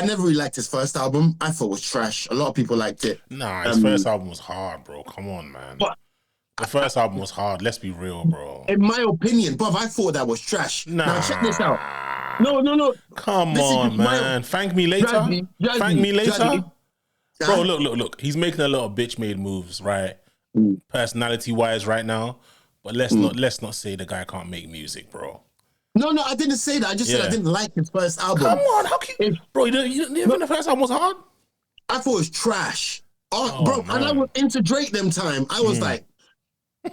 I never really liked his first album. I thought it was trash. A lot of people liked it. Nah, his first album was hard, bro. Come on, man. But the first album was hard. Let's be real, bro. In my opinion, bruv, I thought that was trash. Nah. Now check this out. No. Come on, man. Thank me later. Thank me later. Bro, look. He's making a lot of bitch-made moves, right? Personality-wise, right now. But let's not say the guy can't make music, bro. No, I didn't say that. I just said I didn't like his first album. Come on, how can you... Bro, you didn't think the first album was hard? I thought it was trash. Bro, man. And I was into Drake them time. I was like...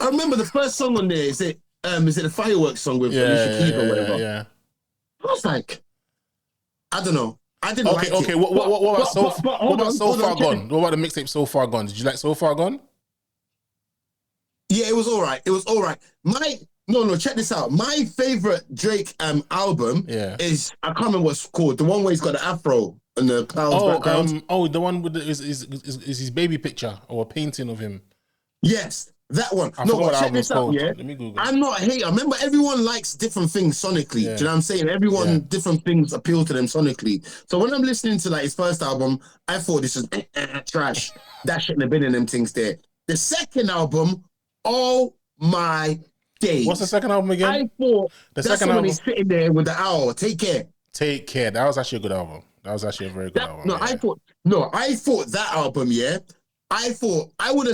I remember the first song on there, is it the Fireworks song with Alicia Keys or whatever? Yeah. I was like... I don't know. I didn't like it. Okay, what about So Far Gone? What about the mixtape So Far Gone? Did you like So Far Gone? Yeah, it was all right. No, check this out. My favorite Drake album is, I can't remember what's called, the one where he's got the afro and the clouds background. The one with is his baby picture or a painting of him. Yes, that one. Check this out, yeah? Let me Google. I'm not a hater. Remember, everyone likes different things sonically. Yeah. Do you know what I'm saying? Everyone, different things appeal to them sonically. So when I'm listening to like his first album, I thought this was trash. That shouldn't have been in them things there. The second album, oh my days. What's the second album again? I thought that's when he's sitting there with the owl. Take care. That was actually a good album. That was actually a very good album. I thought that album, I thought I would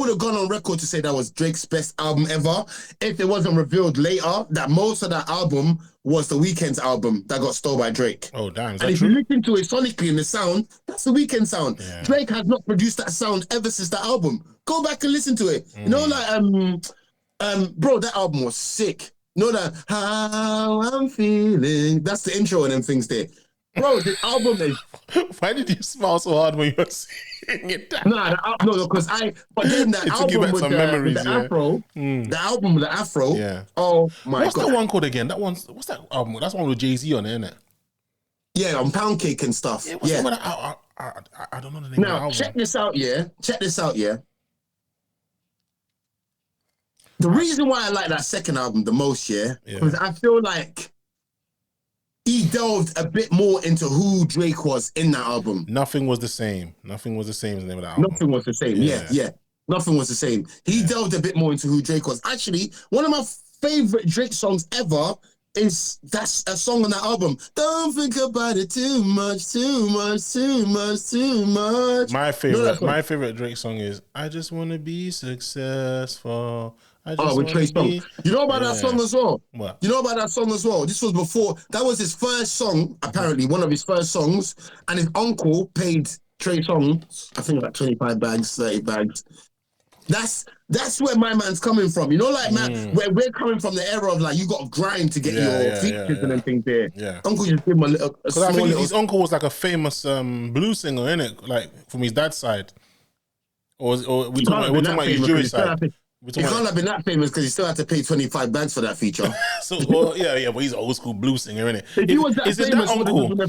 have gone on record to say that was Drake's best album ever if it wasn't revealed later that most of that album was The Weeknd's album that got stolen by Drake. Oh damn! And if you listen to it sonically in the sound, that's The Weeknd sound. Yeah. Drake has not produced that sound ever since that album. Go back and listen to it. You know, like bro, that album was sick. You know that how I'm feeling. That's the intro and them things there. Bro, the album is... Why did you smile so hard when you were singing it down? Because but then the album with the afro, the album with the afro, oh my God. What's that one called again? What's that album? That's one with Jay-Z on it, isn't it? Yeah, on Pound Cake and stuff. Yeah, I don't know the name of the album. Now, check this out, yeah. The reason why I like that second album the most, because I feel like he delved a bit more into who Drake was in that album. Nothing was the same. Nothing was the same as the name of that album. Nothing was the same. Yeah. Nothing was the same. He delved a bit more into who Drake was. Actually, one of my favorite Drake songs ever that's a song on that album. Don't think about it too much. My favorite Drake song is I Just Want to Be Successful. With Trey Songz. You know about that song as well? What? You know about that song as well? This was before, that was his first song, apparently, one of his first songs, and his uncle paid Trey Songz, I think like 25 bags, 30 bags. That's where my man's coming from. You know, like, man, where we're coming from the era of, like, you got to grind to get your features and everything there. Yeah. Uncle just gave him a small little... His uncle was like a famous blues singer, innit? Like, from his dad's side. Or we're talking about his Jewish side. He can't have been that famous because he still had to pay 25 bags for that feature. But he's an old school blues singer, isn't it? If he was that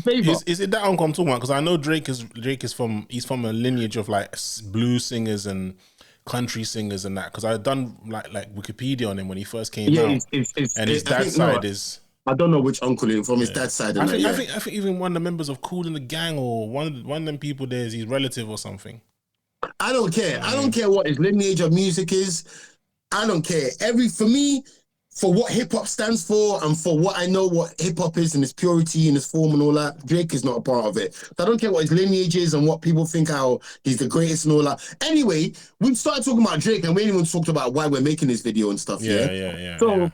famous, is it that uncle I'm talking about? Because I know Drake is from a lineage of like blues singers and country singers and that. Because I've done like Wikipedia on him when he first came out, and his dad's side is. I don't know which uncle from his dad's side. I think even one of the members of Kool and the Gang or one of them people there is his relative or something. I don't care. I don't care what his lineage of music is. I don't care. For me, for what hip hop stands for and for what I know what hip hop is and its purity and its form and all that, Drake is not a part of it. So I don't care what his lineage is and what people think how he's the greatest and all that. Anyway, we started talking about Drake and we ain't even talked about why we're making this video and stuff. So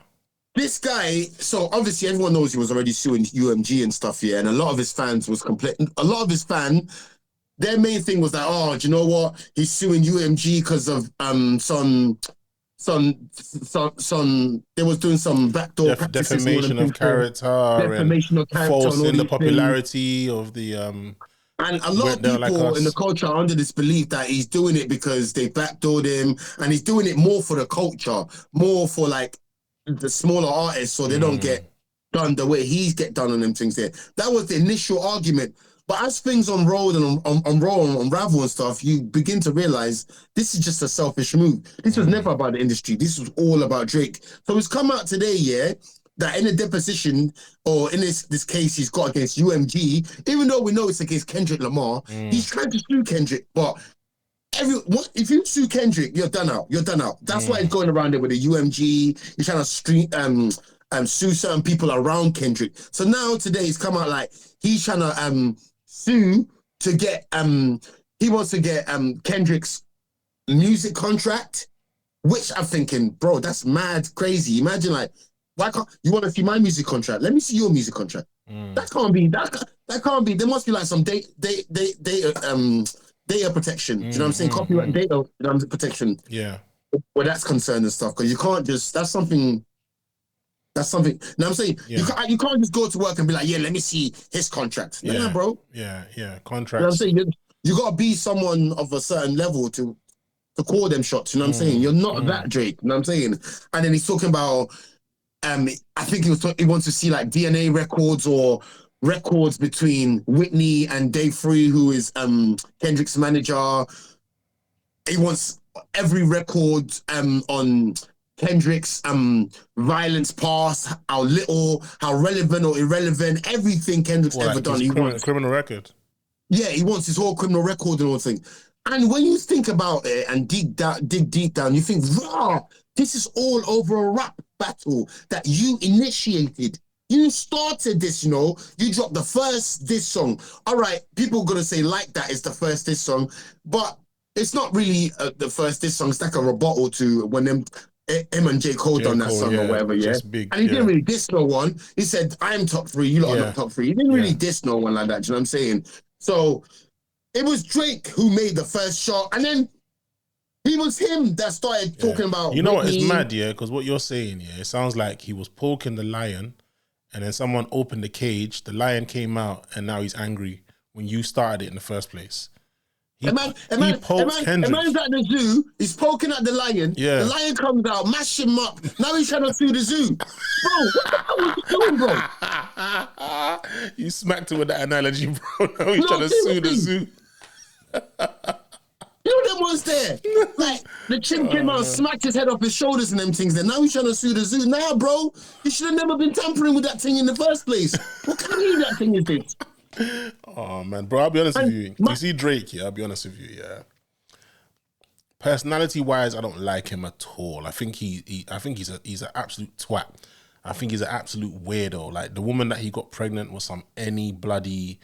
this guy, so obviously everyone knows he was already suing UMG and stuff, and a lot of his fans was their main thing was like, oh, do you know what? He's suing UMG because of they was doing some backdoor defamation of character, falsing the popularity of the and a lot of people in the culture are under this belief that he's doing it because they backdoored him, and he's doing it more for the culture, more for like the smaller artists, so they don't get done the way he's get done on them things there. That was the initial argument. But as things unroll and unravel and stuff, you begin to realize this is just a selfish move. This was never about the industry. This was all about Drake. So he's come out today, that in a deposition, or in this case he's got against UMG, even though we know it's against Kendrick Lamar, he's trying to sue Kendrick, but if you sue Kendrick, you're done out. You're done out. That's why he's going around there with the UMG. He's trying to sue certain people around Kendrick. So now today he's come out like he's trying to sue to get he wants to get Kendrick's music contract, which I'm thinking, bro, that's mad crazy. Imagine like, why can't you want to see my music contract? Let me see your music contract. That can't be. That can't be. There must be like some data protection. Do you know what I'm saying? Copyright data protection. Yeah. Where that's concerned and stuff, because you can't just. That's something. You know what I'm saying? Yeah. You can't just go to work and be like, yeah, let me see his contract. Yeah, nah, bro. Yeah. Contracts. You know what I'm saying? You got to be someone of a certain level to call them shots. You know what I'm saying? You're not that Drake. You know what I'm saying? And then he's talking about. I think he wants to see like DNA records or records between Whitney and Dave Free, who is Kendrick's manager. He wants every record on Kendrick's violence past, how little, how relevant or irrelevant, everything Kendrick's ever done. He wants criminal record. Yeah, he wants his whole criminal record and all thing. And when you think about it and dig deep down, you think, raw, this is all over a rap battle that you initiated. You started this, you know. You dropped the first diss song. All right, people are going to say like that is the first diss song, but it's not really the first diss song. It's like a rebuttal to when him and J. Cole done that song or whatever, yeah? Big, and he didn't really diss no one. He said, I am top 3, you lot are not top 3. He didn't really diss no one like that, do you know what I'm saying? So it was Drake who made the first shot, and then it was him that started talking about. You know what? It's mad, yeah, because what you're saying, yeah, it sounds like he was poking the lion, and then someone opened the cage, the lion came out, and now he's angry when you started it in the first place. He poked Kendrick. Man's at the zoo, he's poking at the lion, the lion comes out, mash him up, now he's trying to sue the zoo. Bro, what the hell was you doing, bro? You smacked him with that analogy, bro. Now he's trying to sue the zoo. You know them ones there? Like, the chimp came out and smacked his head off his shoulders and them things there. Now he's trying to sue the zoo. Nah, bro, you should have never been tampering with that thing in the first place. What kind of that thing is this? Oh, man, bro, I'll be honest with you. You see Drake, yeah, I'll be honest with you, yeah. Personality-wise, I don't like him at all. I think he's an absolute twat. I think he's an absolute weirdo. Like, the woman that he got pregnant was some any bloody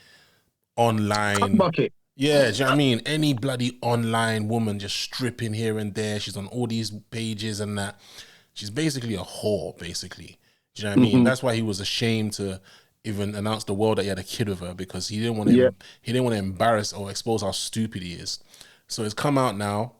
online... bucket. Yeah, do you know what I mean? Any bloody online woman just stripping here and there. She's on all these pages and that. She's basically a whore, basically. Do you know what I mean? That's why he was ashamed to even announce the world that he had a kid with her, because he didn't want to embarrass or expose how stupid he is. So it's come out now,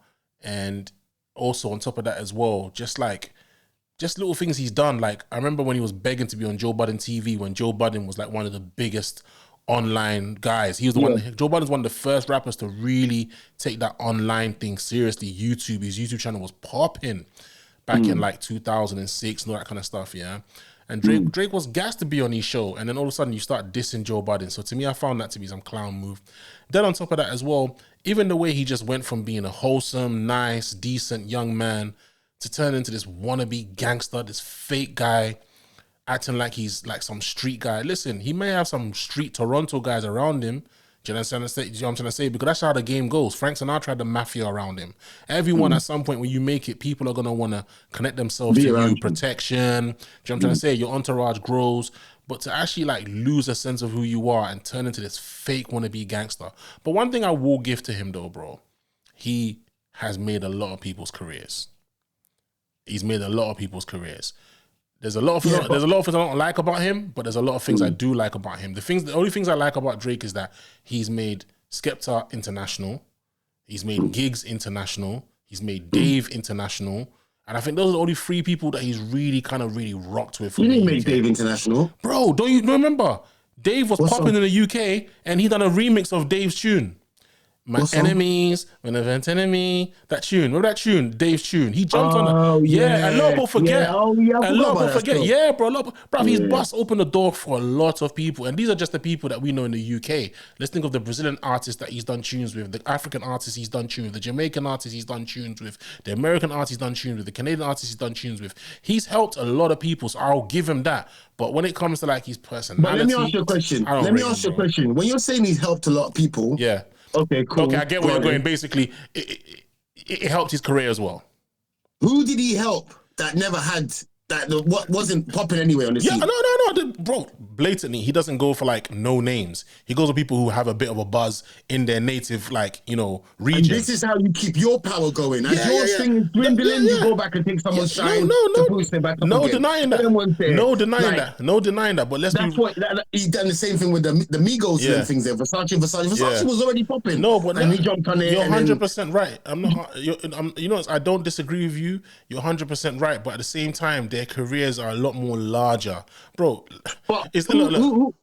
and also on top of that as well, just little things he's done. Like, I remember when he was begging to be on Joe Budden TV, when Joe Budden was like one of the biggest online guys. He was the one. Joe Budden's one of the first rappers to really take that online thing seriously. YouTube, his YouTube channel was popping back in like 2006 and all that kind of stuff. Yeah, and Drake was gassed to be on his show, and then all of a sudden you start dissing Joe Budden. So to me, I found that to be some clown move. Then on top of that as well, even the way he just went from being a wholesome, nice, decent young man to turn into this wannabe gangster, this fake guy, acting like he's like some street guy. Listen, he may have some street Toronto guys around him. Do you understand what I'm trying to say? Because that's how the game goes. Frank Sinatra had the mafia around him. Everyone at some point when you make it, people are going to want to connect themselves to you. Protection. Do you know what I'm trying to say? Your entourage grows. But to actually like lose a sense of who you are and turn into this fake wannabe gangster. But one thing I will give to him though, bro, he has made a lot of people's careers. He's made a lot of people's careers. There's a lot of things I don't like about him, but there's a lot of things I do like about him. The only things I like about Drake is that he's made Skepta international, he's made Giggs international, he's made Dave international, and I think those are the only 3 people that he's really kind of really rocked with. You didn't make Dave international, bro. Don't remember? Dave was popping in the UK, and he done a remix of Dave's tune. My enemies, when event enemy, that tune. Remember that tune? Dave's tune. He jumped on it. Yeah. A lot of people forget. Yeah. Oh, yeah, A lot of people forget. Still. Yeah, bro. He's bust open the door for a lot of people. And these are just the people that we know in the UK. Let's think of the Brazilian artists that he's done tunes with, the African artists he's done tunes with, the Jamaican artists he's done tunes with, the American artists he's done tunes with, the Canadian artists he's done tunes with. He's helped a lot of people, so I'll give him that. But when it comes to like his personality, but let me ask you a question. When you're saying he's helped a lot of people, yeah. Okay, cool. Okay, I get where you're going. Basically, it helped his career as well. Who did he help that never had what wasn't popping anyway on the scene? No, bro. Blatantly, he doesn't go for like no names. He goes for people who have a bit of a buzz in their native, like, you know, region. And this is how you keep your power going. As your thing is dwindling, you go back and take someone's shine to boost it back up again. Denying that. No denying that. But he done the same thing with the Migos and things there. Versace was already popping. No, but and he jumped on it. You're 100% right. I'm not. You know, I don't disagree with you. You're 100% right. But at the same time, their careers are a lot more larger, bro. But who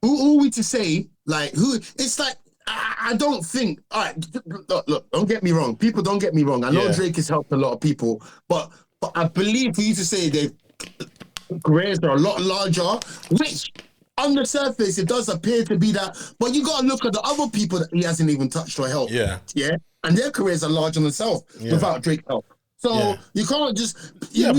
are we to say, like, who? It's like, I don't think, all right, look, don't get me wrong. People, don't get me wrong. I know Drake has helped a lot of people, but I believe for you to say their careers are a lot larger, which on the surface, it does appear to be that, but you got to look at the other people that he hasn't even touched or helped. Yeah. And their careers are large on themselves without Drake's help. So you can't just we don't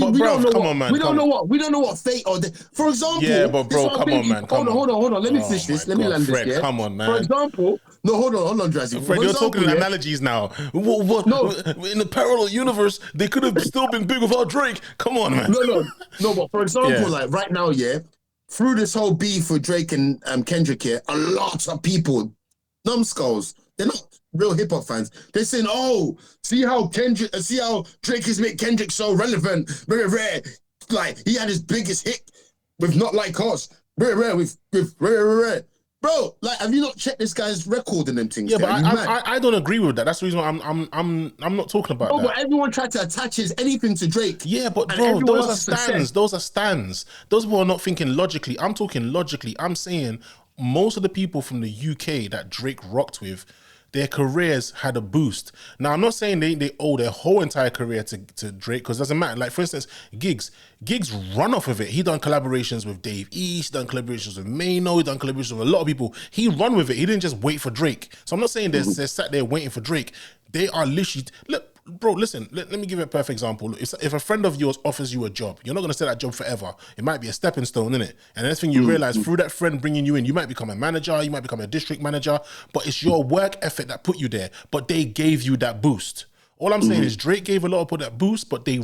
know what fate or for example. Yeah, but bro, come on, man. Hold on. Let me finish this. Let me land Fred, this. Yeah. Come on, man. For example, hold on, Drazzy. Fred, you're talking in analogies now. What? No, in the parallel universe, they could have still been big without Drake. Come on, man. No. But for example, like right now, through this whole beef with Drake and Kendrick here, a lot of people, numbskulls, they're not real hip hop fans. They're saying, "Oh, see how Drake has made Kendrick so relevant, very rare. Like he had his biggest hit with Not Like Us, very rare with rare." Bro, like, have you not checked this guy's record and them things? Yeah, but I don't agree with that. That's the reason why I'm not talking about that. But everyone tried to attach anything to Drake. Yeah, but bro, those are stands. Those are stands. Those people are not thinking logically. I'm talking logically. I'm saying most of the people from the UK that Drake rocked with, their careers had a boost. Now, I'm not saying they owe their whole entire career to Drake, because it doesn't matter. Like, for instance, Giggs run off of it. He done collaborations with Dave East, done collaborations with Mano, he done collaborations with a lot of people. He run with it. He didn't just wait for Drake. So I'm not saying they're sat there waiting for Drake. They are literally... Look, bro, listen, let me give you a perfect example. If a friend of yours offers you a job, you're not going to stay that job forever. It might be a stepping stone, innit? And the next thing you realize, through that friend bringing you in, you might become a manager, you might become a district manager, but it's your work ethic that put you there. But they gave you that boost. All I'm saying is Drake gave a lot of people that boost, but they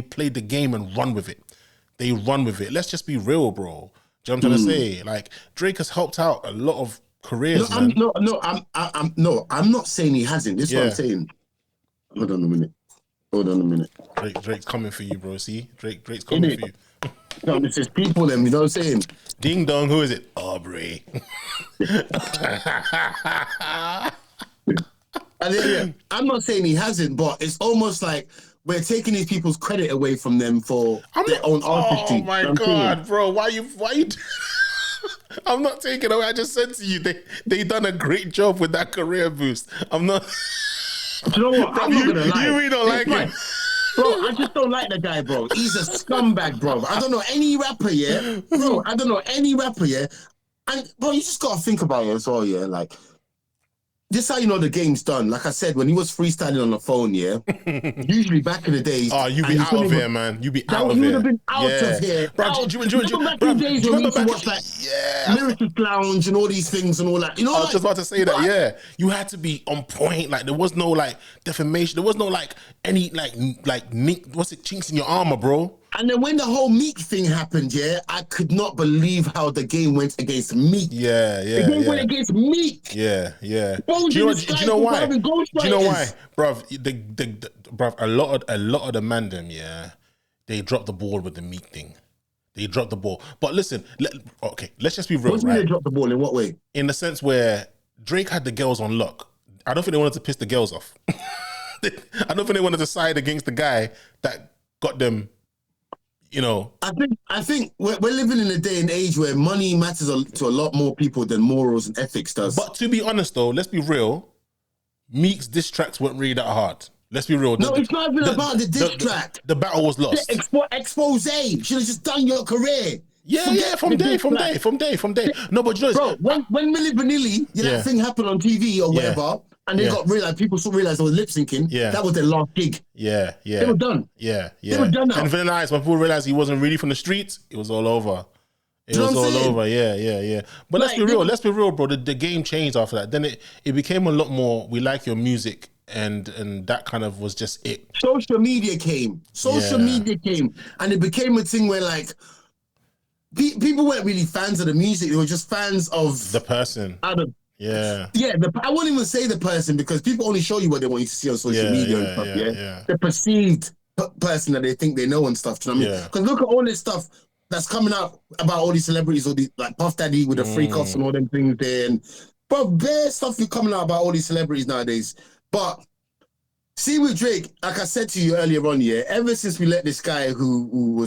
played the game and run with it. They run with it. Let's just be real, bro. Do you know what I'm trying to say? Like, Drake has helped out a lot of careers, man. I'm not saying he hasn't. This is what I'm saying. Hold on a minute. Drake's coming for you, bro. See? Drake's coming for you. No, this is people, them, you know what I'm saying? Ding dong, who is it? Aubrey. I'm not saying he hasn't, but it's almost like we're taking these people's credit away from them for their own artistry. Oh my God, bro. Why you I'm not taking away. I just said to you, they done a great job with that career boost. I'm not... Do you know what? I'm not gonna lie. You really don't like him. Bro, I just don't like the guy, bro. He's a scumbag, bro. I don't know any rapper, Bro, I don't know any rapper, And, bro, you just gotta think about it as well, Like, this is how you know the game's done. Like I said, when he was freestyling on the phone, usually back in the days... Oh, you be out of here, man. You be out of here. You would have been out of here. Bro, do you remember back in the days when we used to watch, like, Lyricist Lounge and all these things and all that? You know, I was just about to say that, You had to be on point. Like, there was no, like, defamation. There was no, like, any, like chinks in your armor, bro. And then when the whole Meek thing happened, I could not believe how the game went against Meek. The game went against Meek. Yeah. Do you know why? Do you know why, bruv? Bruv, a lot of the mandem, they dropped the ball with the Meek thing. They dropped the ball. But listen, let's just be real, right? They dropped the ball in what way? In the sense where Drake had the girls on lock. I don't think they wanted to piss the girls off. I don't think they wanted to side against the guy that got them. You know, I think we're living in a day and age where money matters to a lot more people than morals and ethics does. But to be honest, though, let's be real. Meek's diss tracks weren't really that hard. Let's be real. No, it's not even about the diss track. The battle was lost. Expose. Should have just done your career. Yeah, from day. No, but you know, bro, when Milli Vanilli, that thing happened on TV or whatever, and they got realized, people realized they were lip syncing. Yeah, that was their last gig. Yeah, they were done. Yeah, they were done now. And Vanilla Ice, when people realized he wasn't really from the streets, it was all over. It was all over. Yeah. But let's be real, bro. The game changed after that. Then it became a lot more. We like your music. And that kind of was just it. Social media came, and it became a thing where like people weren't really fans of the music; they were just fans of the person. I won't even say the person, because people only show you what they want you to see on social media and stuff. The perceived person that they think they know and stuff. Do you know what I mean? Because look at all this stuff that's coming out about all these celebrities, all these like Puff Daddy with the freak offs and all them things there, and bare stuff is coming out about all these celebrities nowadays. But see, with Drake, like I said to you earlier on, ever since we let this guy who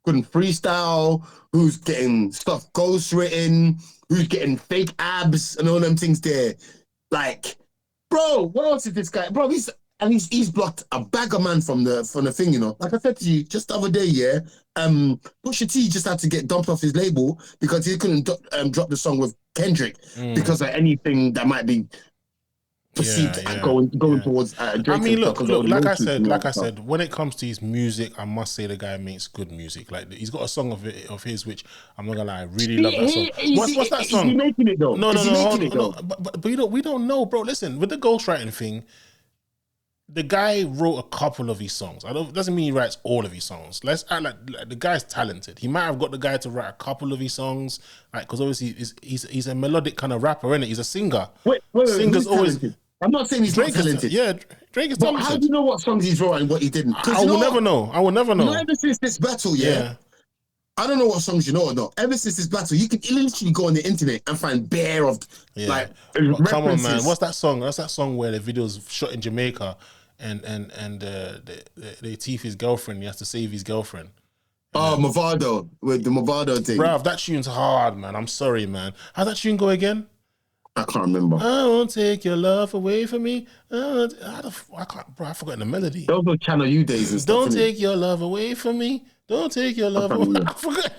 couldn't freestyle, who's getting stuff ghostwritten, who's getting fake abs and all them things there, like, bro, what else is this guy? Bro, he's blocked a bag of man from the thing, you know. Like I said to you just the other day, Pusha T just had to get dumped off his label because he couldn't drop the song with Kendrick because of anything that might be perceived going towards Drake. I mean, look, like I said, when it comes to his music, I must say the guy makes good music. Like, he's got a song of his which I'm not gonna lie, I really love that song. What's that song? Is he making it though? No. But we don't know, bro. Listen, with the ghostwriting thing, the guy wrote a couple of his songs. Doesn't mean he writes all of his songs. Let's act like the guy's talented. He might have got the guy to write a couple of his songs, like, because obviously he's a melodic kind of rapper, isn't it? He's a singer. Wait, singers always. Talented? I'm not saying he's not talented. Drake is talented. But how do you know what songs he's wrote and what he didn't? I will never know. You know, ever since this battle, I don't know what songs you know or not. Ever since this battle, you can literally go on the internet and find bare of like references. Come on, man. What's that song? That's that song where the video's shot in Jamaica and they thief his girlfriend. He has to save his girlfriend. Movado, with the Movado thing. Bruv, that tune's hard, man. I'm sorry, man. How'd that tune go again? I can't remember. I won't take your love away from me. I can't, bro. I forgot the melody. Those were Channel U days and stuff. Don't take your love away from me. Don't take your love away. I forgot.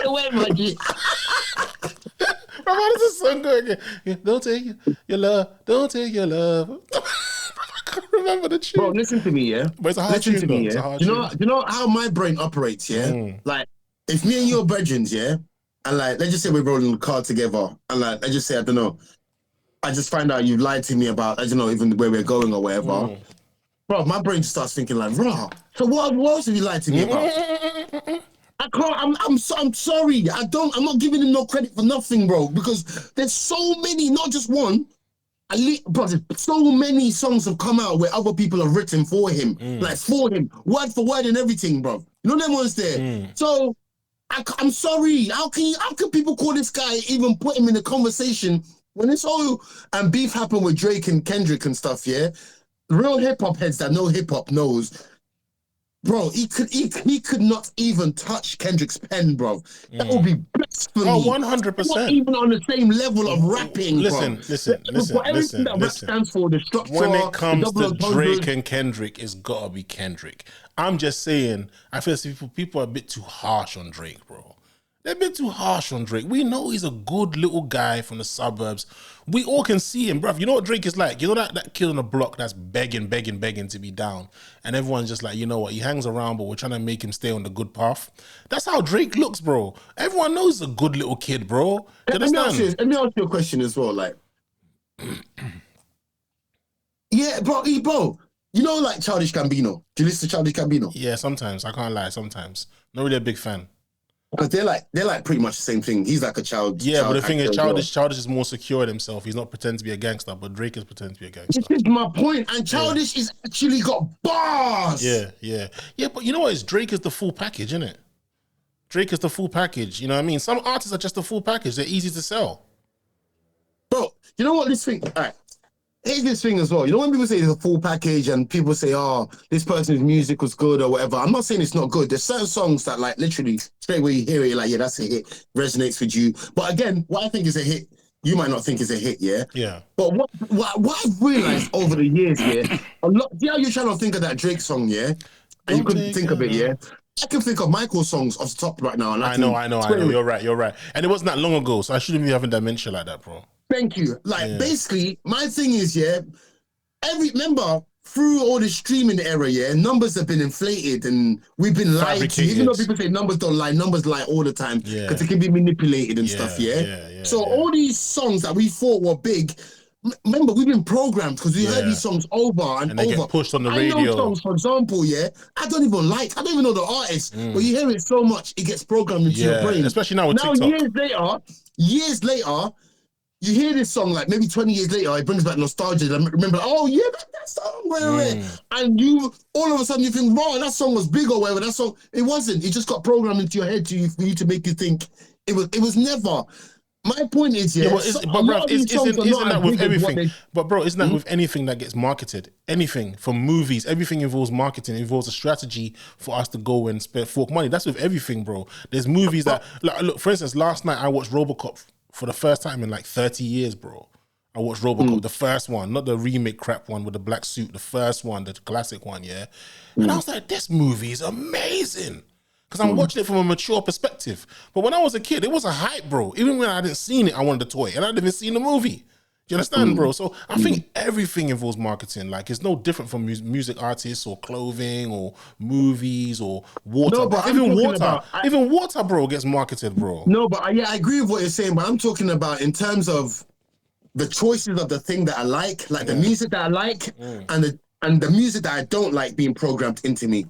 Wait, my G. Bro, how does this song go again? Don't take your love. Don't take your love. I can't remember the tune. Bro, listen to me, But it's a hard tune, though. It's a hard tune. You know how my brain operates, Like, if me and your brethrens, and like, let's just say we're rolling the car together, and like, let's just say, I don't know, I just find out you lied to me about, I don't know, even where we're going or whatever. Bro, my brain just starts thinking like, raw. So what else have you lied to me about? I can't. I'm sorry. I'm not giving him no credit for nothing, bro. Because there's so many, not just one. Bro, so many songs have come out where other people have written for him, like for him, word for word and everything, bro. You know them ones there. So I'm sorry. How can people call this guy, even put him in a conversation when this whole beef happened with Drake and Kendrick and stuff? Real hip hop heads that know hip hop knows, bro. He could not even touch Kendrick's pen, bro. That would be blasphemy. 100%. Not even on the same level of rapping. Listen. For everything that rap stands for, the structure. When it comes to Drake and Kendrick, it's gotta be Kendrick. I'm just saying, I feel like people are a bit too harsh on Drake, bro. They're a bit too harsh on Drake. We know he's a good little guy from the suburbs. We all can see him, bruv. You know what Drake is like? You know that kid on the block that's begging to be down. And everyone's just like, you know what? He hangs around, but we're trying to make him stay on the good path. That's how Drake looks, bro. Everyone knows he's a good little kid, bro. Let me ask you a question as well. Like, bro. You know, like Childish Gambino. Do you listen to Childish Gambino? Yeah, sometimes. I can't lie. Sometimes. Not really a big fan. Because they're like pretty much the same thing. He's like a child. Yeah, but the thing is, Childish is more secure in himself. He's not pretending to be a gangster, but Drake is pretending to be a gangster. This is my point. And Childish is actually got bars. Yeah. But you know what? Drake is the full package, isn't it? Drake is the full package. You know what I mean? Some artists are just the full package. They're easy to sell. Bro, you know what this thing? All right. Here's this thing as well. You know when people say it's a full package and people say, oh, this person's music was good or whatever. I'm not saying it's not good. There's certain songs that like literally straight away you hear it, you're like, yeah, that's a hit. Resonates with you. But again, what I think is a hit you might not think is a hit, yeah? Yeah. But what I've realized over the years, yeah, a lot, yeah, you're trying to think of that Drake song, yeah? And you Don't couldn't take think of your it, yeah? love. I can think of Michael songs off the top right now, and I I know. can You're right. You're right. And it wasn't that long ago, so I shouldn't be having dementia like that, bro. thank you. Like, Yeah. basically, my thing is, yeah, remember, through all the streaming era, yeah, numbers have been inflated and we've been lied to. Even though people say numbers don't lie, numbers lie all the time because it can be manipulated and stuff, yeah? So all these songs that we thought were big, remember, we've been programmed because we heard these songs over and they over. get pushed on the I know radio. songs, for example, yeah, I don't even know the artist, but you hear it so much, it gets programmed into your brain. Especially now with TikTok. Years later, you hear this song like maybe 20 years later, it brings back nostalgia. I remember, oh yeah, that song, where? And you all of a sudden you think, wow, that song was big or whatever. That song, it wasn't. It just got programmed into your head for you to make you think it was never. My point is, yeah, isn't that with everything? But bro, isn't that with anything that gets marketed? Anything from movies, everything involves marketing. It involves a strategy for us to go and spend fork money. That's with everything, bro. There's movies that, like, look, for instance, last night I watched RoboCop for the first time in like 30 years, bro. I watched RoboCop, the first one, not the remake crap one with the black suit, the first one, the classic one, yeah. And I was like, this movie is amazing. Because I'm watching it from a mature perspective. But when I was a kid, it was a hype, bro. Even when I hadn't seen it, I wanted a toy. And I hadn't even seen the movie. Do you understand, bro? So I think everything involves marketing. Like, it's no different from music artists or clothing or movies or water. No, but even water, bro, gets marketed, bro. No, but yeah, I agree with what you're saying. But I'm talking about in terms of the choices of the thing that I like the music that I like, and the music that I don't like being programmed into me.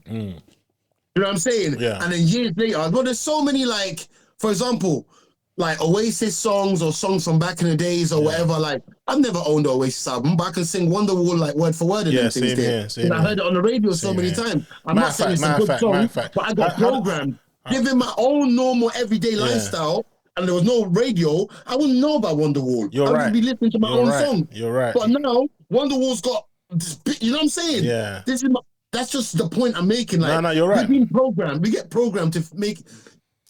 You know what I'm saying? Yeah. And then years later, well, there's so many, like, for example, like Oasis songs or songs from back in the days or whatever. Like, I've never owned an Oasis album, but I can sing Wonderwall like word for word and them things there. And I heard it on the radio so many times. I'm not saying it's a good song, but I got programmed. Given my own normal everyday lifestyle, and there was no radio, I wouldn't know about Wonderwall. I would be listening to my own song. You're right. But now, Wonderwall's got this bit, you know what I'm saying? Yeah. That's just the point I'm making. Like, no, you're right. We've been programmed. We get programmed to make.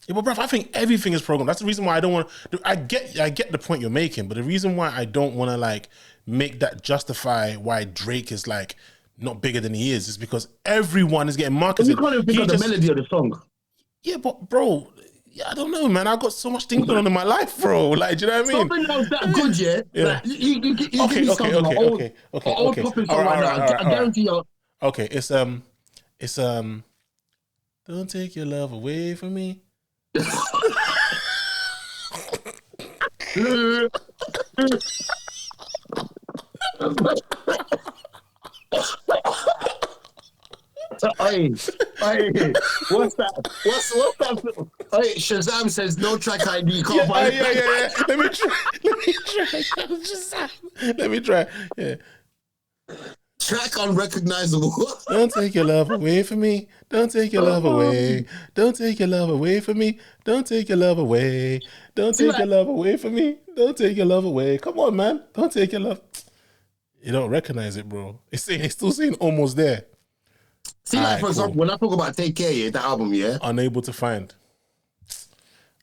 Yeah, but bruv, I think everything is programmed. That's the reason why I don't want to. I get the point you're making, but the reason why I don't want to like make that justify why Drake is like not bigger than he is because everyone is getting marketed. You can't even think of the melody of the song. Yeah, but bro, I don't know, man. I got so much things going on in my life, bro. Like, do you know what I mean? Something else that good, yeah. Like, you give me something okay. Old popping song right now. I guarantee you. Okay, it's don't take your love away from me. Hey, what's that? What's that? Hey, Shazam says no track ID. You can't buy it. Yeah. Let me try. Yeah. Track unrecognizable. Don't take your love away from me. Don't take your love away. Don't take your love away from me. Don't take your love away. Don't take your love away from me. Don't take your love away. Come on, man. Don't take your love. You don't recognize it, bro. It's still saying almost there. See, like, for example, when I talk about Take Care, yeah, the album, yeah? Unable to find.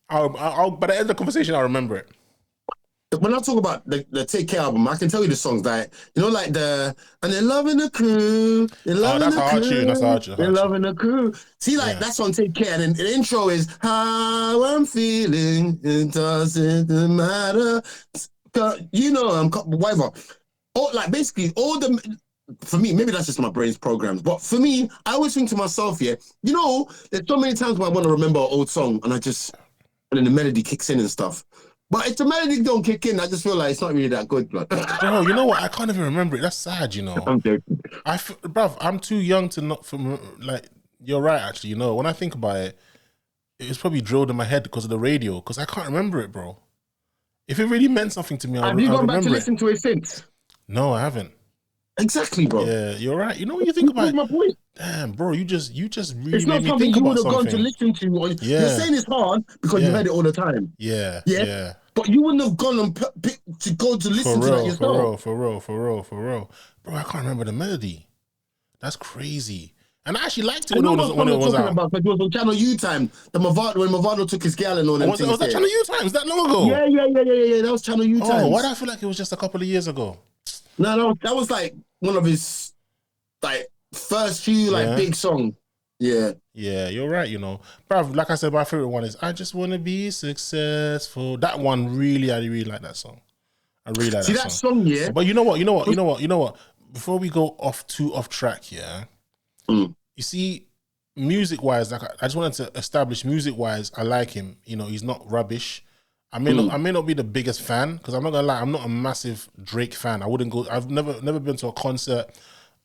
I'll by the end of the conversation, I'll remember it. When I talk about the Take Care album, I can tell you the songs that, you know, like and they're loving the crew. They're loving the crew. That's hard. They're loving the crew. See, like, that's on Take Care. And then the intro is, how I'm feeling, it doesn't matter. You know, whatever. Like, basically, for me, maybe that's just my brain's programs, but for me, I always think to myself, yeah, you know, there's so many times where I want to remember an old song and then the melody kicks in and stuff. But if the melody don't kick in, I just feel like it's not really that good, blood. Bro, you know what? I can't even remember it. That's sad, you know. I'm joking. Bruv, I'm too young to not from like. You're right, actually. You know, when I think about it, it's probably drilled in my head because of the radio. Because I can't remember it, bro. If it really meant something to me, have you gone back to listen to it since? No, I haven't. Exactly, bro. Yeah, you're right. You know what you think about? My point. Damn, bro, you just really it's not something you would have gone to listen to. You're saying it's hard because you heard it all the time. Yeah. But you wouldn't have gone and to go to listen to that yourself. For real. Bro, I can't remember the melody. That's crazy. And I actually liked it I when know it was what song you're talking out. about, because it was on Channel U time. The Mavado, when Mavado took his gal and all them things. Was that Channel U times that long ago? Yeah. That was Channel U times. Oh, why do I feel like it was just a couple of years ago? No, that was like one of his like first few like big songs. Yeah. Yeah, you're right, you know. But like I said, my favorite one is I Just Wanna Be Successful. That one I really like that song. I really like that song. Yeah. But you know what? Before we go too off track, yeah. You see, music wise, like I just wanted to establish music wise, I like him. You know, he's not rubbish. I may not be the biggest fan, because I'm not gonna lie, I'm not a massive Drake fan. I've never been to a concert.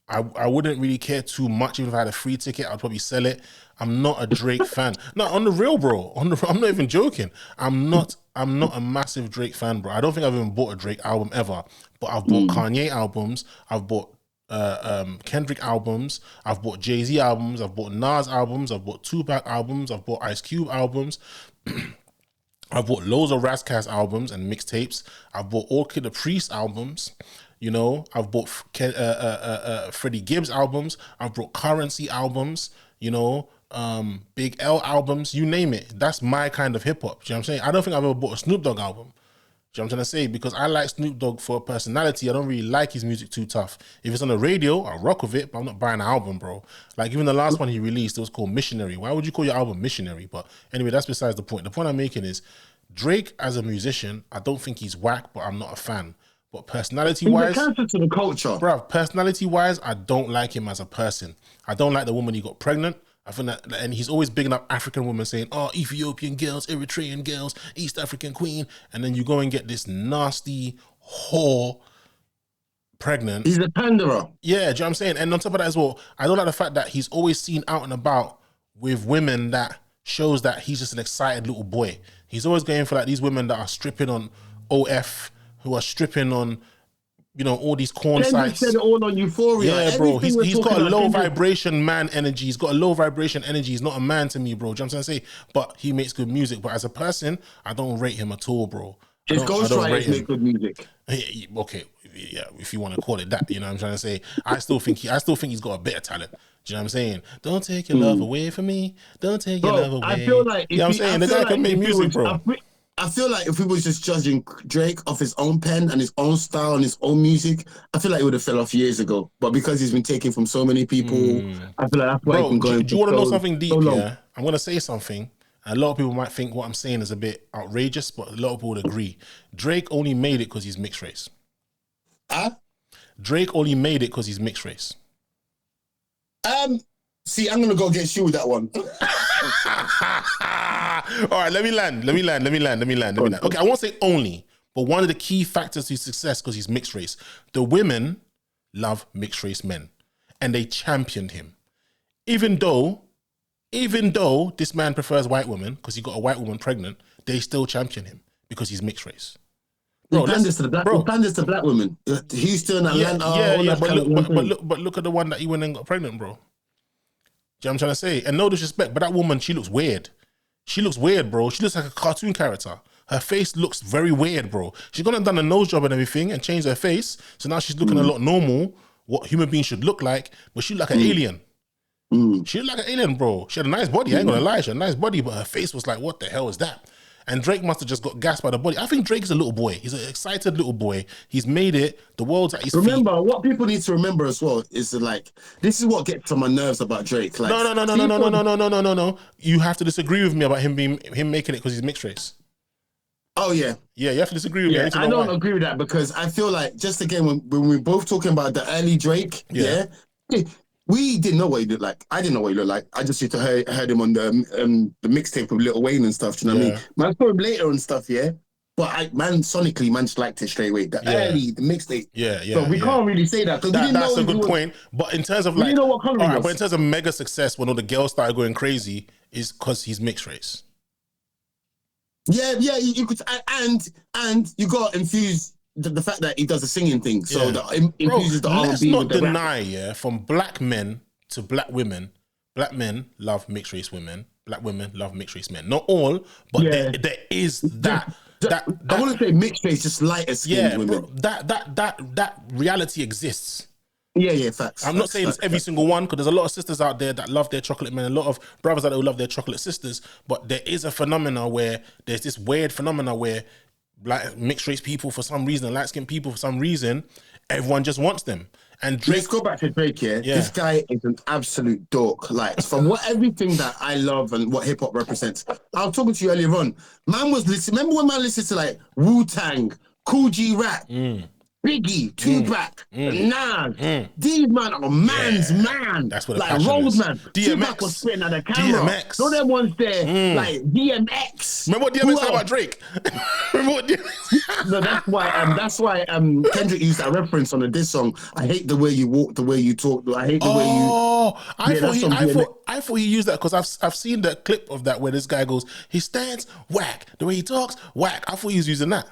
I wouldn't really care too much. Even if I had a free ticket, I'd probably sell it. I'm not a Drake fan. No, on the real, bro. I'm not even joking. I'm not a massive Drake fan, bro. I don't think I've even bought a Drake album ever. But I've bought Kanye albums. I've bought Kendrick albums. I've bought Jay-Z albums. I've bought Nas albums. I've bought Tupac albums. I've bought Ice Cube albums. I've bought loads of Razzcast albums and mixtapes. I've bought all Kid the Priest albums. You know, I've bought Freddie Gibbs albums. I've bought Currency albums. You know, Big L albums. You name it. That's my kind of hip hop. Do you know what I'm saying? I don't think I've ever bought a Snoop Dogg album. Do you know what I'm trying to say? Because I like Snoop Dogg for personality. I don't really like his music too tough. If it's on the radio, I'll rock with it, but I'm not buying an album, bro. Like even the last one he released, it was called Missionary. Why would you call your album Missionary? But anyway, that's besides the point. The point I'm making is Drake as a musician, I don't think he's whack, but I'm not a fan. But personality-wise, he's a cancer to the culture, bro. Personality-wise, I don't like him as a person. I don't like the woman he got pregnant. I think that, and he's always bigging up African women, saying, "Oh, Ethiopian girls, Eritrean girls, East African queen," and then you go and get this nasty whore pregnant. He's a panderer. Yeah, do you know what I'm saying? And on top of that as well, I don't like the fact that he's always seen out and about with women that shows that he's just an excited little boy. He's always going for like these women that are stripping on OF, who are stripping on, you know, all these corn Kendrick sites. said it all on Euphoria. Yeah, bro. He's got a low vibration man energy. He's got a low vibration energy. He's not a man to me, bro. Do you know what I'm trying to say? But he makes good music. But as a person, I don't rate him at all, bro. His ghostwriters make good music. Okay, yeah, if you want to call it that, you know what I'm trying to say. I still think he's got a bit of talent. Do you know what I'm saying? Don't take your love away from me. Don't take your love away. I feel like, you know what I'm saying? The guy can make music, bro. I feel like if we was just judging Drake off his own pen and his own style and his own music, I feel like he would have fell off years ago. But because he's been taken from so many people, I feel like that's why he's been going. Do you want to know something deep? Yeah, I'm gonna say something. A lot of people might think what I'm saying is a bit outrageous, but a lot of people would agree. Drake only made it because he's mixed race. Drake only made it because he's mixed race. See, I'm gonna go against you with that one. All right, let me land. Okay, I won't say only, but one of the key factors to his success because he's mixed race. The women love mixed race men, and they championed him. Even though this man prefers white women because he got a white woman pregnant, they still champion him because he's mixed race. Bro, he panders to black women. Houston, Atlanta, but look at the one that he went and got pregnant, bro. Do you know what I'm trying to say? And no disrespect, but that woman, she looks weird. She looks weird, bro. She looks like a cartoon character. Her face looks very weird, bro. She's gone and done a nose job and everything and changed her face. So now she's looking a lot normal, what human beings should look like, but she looked like an alien. She looked like an alien, bro. She had a nice body. I ain't gonna lie. She had a nice body, but her face was like, what the hell is that? And Drake must have just got gassed by the body. I think Drake is a little boy. He's an excited little boy. He's made it. The world's at his feet. Remember, what people need to remember as well is that, like, this is what gets on my nerves about Drake. Like, no. You have to disagree with me about him making it because he's mixed race. Oh, yeah. Yeah, you have to disagree with me. I don't agree with that because I feel like, just again, when we're both talking about the early Drake, we didn't know what he looked like. I didn't know what he looked like. I just used to heard him on the mixtape with Lil Wayne and stuff. Do you know what I mean? Man, I saw him later and stuff, yeah. But sonically, man just liked it straight away. The mixtape. So we can't really say that because that's a good point. But in terms of like, know what color he was. But in terms of mega success, when all the girls started going crazy, is because he's mixed race. Yeah, you could, and you got to infuse the fact that he does the singing thing, so that infuses the R&B. Let's not deny, from black men to black women, black men love mixed race women, black women love mixed race men. Not all, but there is that. I want to say mixed race, just lighter skinned women. Bro, that reality exists. Yeah, facts, I'm not saying it's every single one, because there's a lot of sisters out there that love their chocolate men, a lot of brothers out there who love their chocolate sisters, but there is a phenomena where there's this weird phenomena where black mixed race people for some reason, and light skinned people for some reason, everyone just wants them. And Drake, let's go back to Drake. Yeah, this guy is an absolute dork. Like, from what everything that I love and what hip hop represents. I was talking to you earlier on. Man was listening. Remember when man listened to like Wu-Tang, Cool G Rap, Biggie, Tupac, Nas. These man are man's man. That's what the like passion is. Roadman. Tupac was spitting at the camera. DMX. No, them ones there like DMX. Remember what DMX said about Drake? Remember what DMX? No, that's why Kendrick used that reference on the diss song. I hate the way you walk, the way you talk. I hate the way you. Oh, I thought he used that because I've seen the clip of that where this guy goes, his stance whack, the way he talks whack. I thought he was using that.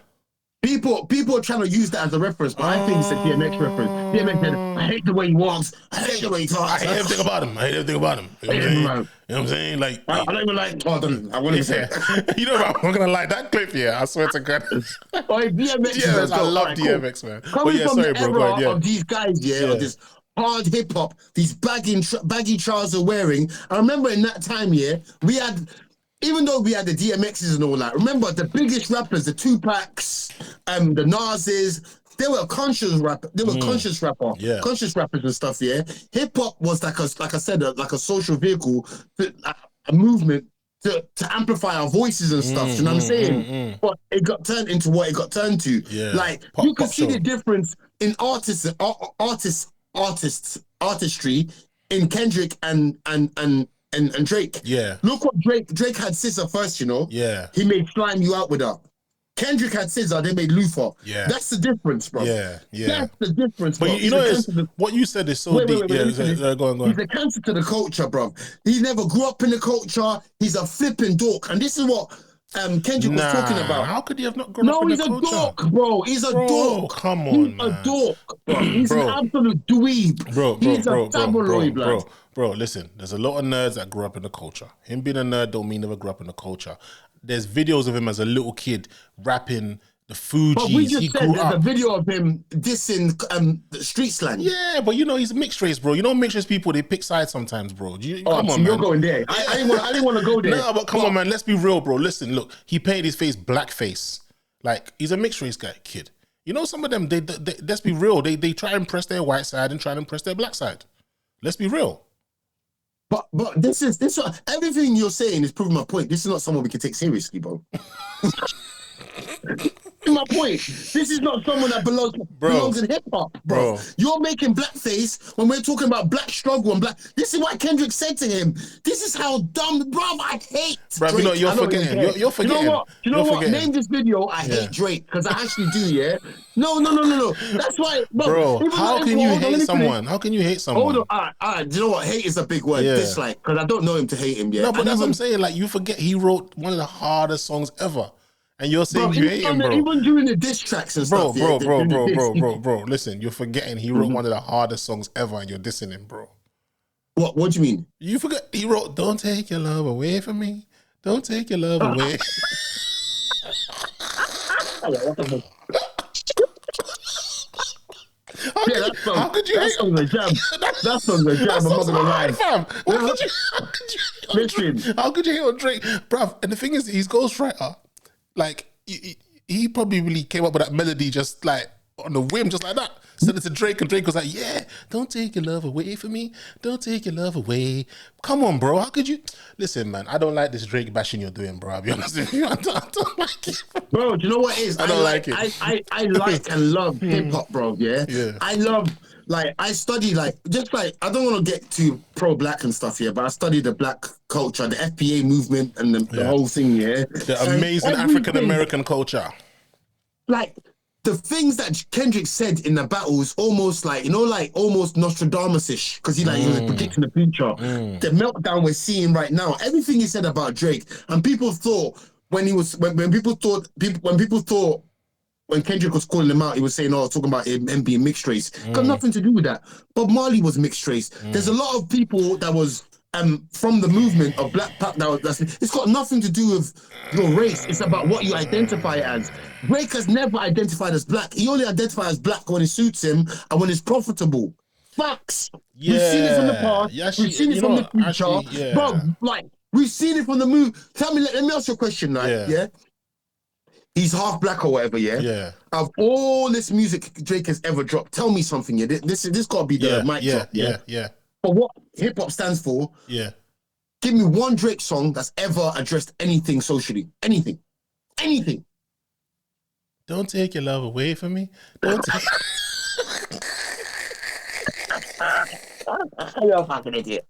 People are trying to use that as a reference, but I think it's a DMX reference. DMX said, I hate the way he walks, I hate the way he talks. I hate everything about him. You know what I'm saying? Like, I don't even like Pardon. I want to say you know what? I'm not gonna like that clip here. I swear to God. DMX I love DMX, man. Coming from the era of these guys, of this hard hip hop, these baggy trousers wearing. I remember in that time, we had. Even though we had the DMXs and all that, remember the biggest rappers, the Tupacs, the Nas's, they were conscious rappers and stuff. Yeah, hip hop was like I said, like a social vehicle, a movement to amplify our voices and stuff. You know what I'm saying? But it got turned into what it got turned to. Yeah. Like you could see the difference in artistry in Kendrick and Drake. Yeah. Look what Drake had Scissor first, you know? Yeah. He made Slime You Out with her. Kendrick had Scissor, they made Luther. Yeah. That's the difference, bro. Yeah. That's the difference, bro. But you know, what you said is so deep. Go on. He's a cancer to the culture, bro. He never grew up in the culture. He's a flipping dork. And this is what Kendrick was talking about. How could he have not grown up in the culture? No, he's a dork, bro. He's a dork. Come on, he's a dork, bro. He's an absolute dweeb. He's a tabloid, bro, listen, there's a lot of nerds that grew up in the culture. Him being a nerd don't mean never grew up in the culture. There's videos of him as a little kid rapping the Fugees. But we just said there's a video of him dissing street slang. Yeah, but you know, he's a mixed race, bro. You know, mixed race people, they pick sides sometimes, bro. Come on, man. You're going there. I didn't want to go there. No, but come on, man. Let's be real, bro. Listen, look, he painted his face blackface. Like, he's a mixed race kid. You know, some of them, they let's be real. They try and impress their white side and try and impress their black side. Let's be real. But this everything you're saying is proving my point. This is not someone we can take seriously, bro. My point. This is not someone that belongs in hip hop, bro. You're making blackface when we're talking about black struggle and black. This is what Kendrick said to him. This is how dumb, bro. I hate Drake. You know, you're forgetting. You're forgetting. You know what? Name this video. I hate Drake because I actually do. Yeah. No. That's why, bro. How can you hate someone? How can you hate someone? Hold on. All right. Do you know what? Hate is a big word. Dislike, because I don't know him to hate him yet. No, but that's what I'm saying. Like, you forget he wrote one of the hardest songs ever. And you're saying you hate him, bro. Even during the diss tracks and stuff. Bro. Listen, you're forgetting he wrote one of the hardest songs ever and you're dissing him, bro. What do you mean? You forget he wrote, "Don't take your love away from me. Don't take your love away." How could you hate him? That's on the jam. I'm not gonna lie, fam. How could you hate on Drake, bruv? And the thing is, he's ghostwriter. Like, he probably really came up with that melody just like on the whim, just like that. Sent it to Drake, and Drake was like, "Yeah, don't take your love away from me. Don't take your love away." Come on, bro. How could you? Listen, man, I don't like this Drake bashing you're doing, bro. I'll be honest with you. I don't like it. Bro, do you know what it is? I don't like it. I like and love hip-hop, bro, yeah? I love... Like, I study, like, just like, I don't want to get too pro-black and stuff here, but I study the black culture, the FBA movement and the whole thing, yeah? The amazing African-American culture. Like, the things that Kendrick said in the battles, almost like, you know, like almost Nostradamus-ish, because he was predicting the future. The meltdown we're seeing right now, everything he said about Drake, and people thought, when Kendrick was calling him out, he was saying, talking about him being mixed race. Got nothing to do with that. Bob Marley was mixed race. There's a lot of people that was from the movement of Black Pop. It's got nothing to do with your race. It's about what you identify as. Drake has never identified as black. He only identifies as black when it suits him and when it's profitable. Facts. Yeah, We've seen it from the past. yeah. We've seen it You from know the what? future. Actually, yeah, Bro, like, we've seen it from the movie. Tell me, let me ask you a question, right? yeah, Yeah? He's half black or whatever, yeah? yeah, Of all this music Drake has ever dropped, tell me something, yeah? This got to be the yeah, mic yeah, drop, yeah? yeah, yeah, For what hip-hop stands for, yeah. give me one Drake song that's ever addressed anything socially. Anything. Anything. Don't take your love away from me. Don't take. You're a fucking idiot.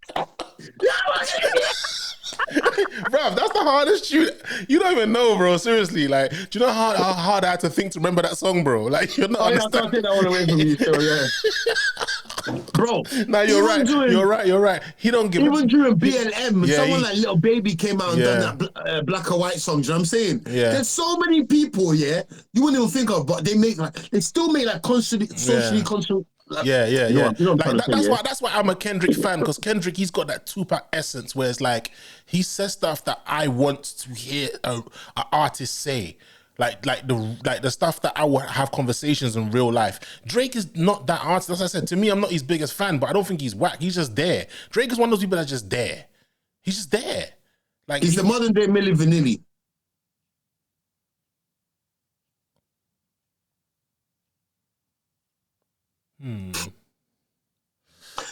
Bro, that's the hardest tune. You don't even know, bro. Seriously, like, do you know how hard I had to think to remember that song, bro? Like, you're not Oh, yeah, I can't take that all away from you, so yeah. Bro, Nah, you're right. You're right. You're right. He don't give. Even during BLM, Yeah, someone like Little Baby came out and done that black or white song. Do you know what I'm saying? Yeah. There's so many people, yeah, you wouldn't even think of, but they still make like socially conscious. Like, yeah. You know what I'm trying to say, That's why I'm a Kendrick fan, because Kendrick, he's got that Tupac essence where it's like he says stuff that I want to hear an artist say. Like the stuff that I would have conversations in real life. Drake is not that artist. As I said, to me, I'm not his biggest fan, but I don't think he's whack. He's just there. Drake is one of those people that's just there. He's just there. Like he's the modern day Milli Vanilli.